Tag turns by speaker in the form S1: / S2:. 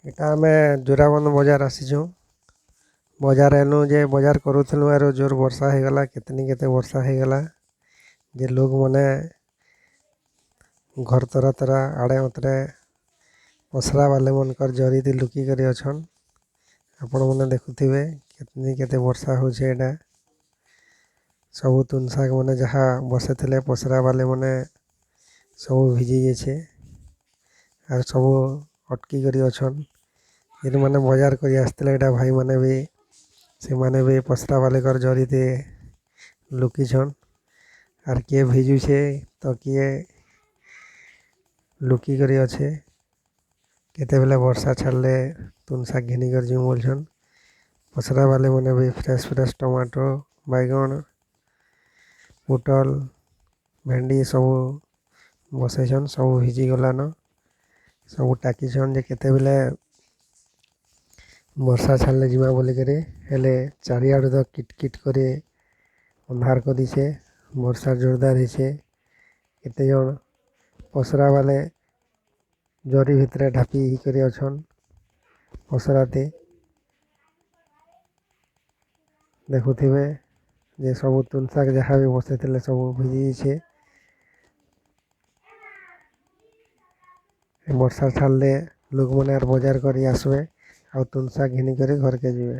S1: ଏଟା ଆମେ ଜୋରାବନ୍ଧ ବଜାର ଆସିଛୁ। ବଜାର ଏନୁ ଯେ ବଜାର କରୁଥିଲୁ ଆରୁ ଜୋର ବର୍ଷା ହେଇଗଲା, କେତେ ବର୍ଷା ହେଇଗଲା ଯେ ଲୋକମାନେ ଘର ତରା ଆଡ଼େ ଅତରେ ପସରା ବାଲେ ମନକର ଜରିରେ ଲୁକିକରି ଅଛନ୍। ଆପଣମାନେ ଦେଖୁଥିବେ କେତେ ବର୍ଷା ହଉଛି। ଏଇଟା ସବୁ ତୁନ ଶାଗ ମାନେ ଯାହା ବସିଥିଲେ ପସରା ବାଲେ ମାନେ ସବୁ ଭିଜି ଯାଇଛେ ଆଉ ସବୁ ଅଟକି କରି ଅଛନ୍। ଯେମାନେ ବଜାର କରି ଆସିଥିଲେ ଏଇଟା ଭାଇମାନେ ବି ସେମାନେ ବି ପସରା ବାଲେକର ଜରିରେ ଲୁକିଛନ୍। ଆର୍ କିଏ ଭିଜୁଛେ ତ କିଏ ଲୁକିକରି ଅଛେ। କେତେବେଲେ ବର୍ଷା ଛାଡ଼ିଲେ ତୁନ ଶାଗ ଘିନିକରି ଯିମୁ ବୋଲଛନ୍। ପସରା ବାଲେ ମାନେ ବି ଫ୍ରେଶ୍ ଟମାଟୋ, ବାଇଗଣ, ପୋଟଲ, ଭେଣ୍ଡି ସବୁ ବସେଇଛନ୍। ସବୁ ଭିଜି ଗଲାନ, ସବୁ ଟାକିଛନ୍ ଯେ କେତେବେଲେ ବର୍ଷା ଛାଡ଼ିଲେ ଯିବା ବୋଲିକରି। ହେଲେ ଚାରିଆଡ଼େ ତ କିଟ କିଟ କରି ଅନ୍ଧାର କରିଛେ। ବର୍ଷା ଜୋରଦାର ହେଇଛେ। କେତେ ଜଣ ପସରା ବାଲେ ଜରି ଭିତରେ ଢାପି ହେଇକରି ଅଛନ୍। ପସରାତେ ଦେଖୁଥିବେ ଯେ ସବୁ ତୁନ ଶାଗ ଯାହା ବି ବସିଥିଲେ ସବୁ ଭିଜି ଯାଇଛେ। ବର୍ଷା ଛାଡ଼ିଲେ ଲୋକମାନେ ଆର୍ ବଜାର କରି ଆସିବେ ଆଉ ତୁନ ଶାଗ ଘିନିକରି ଘରକେ ଯିବେ।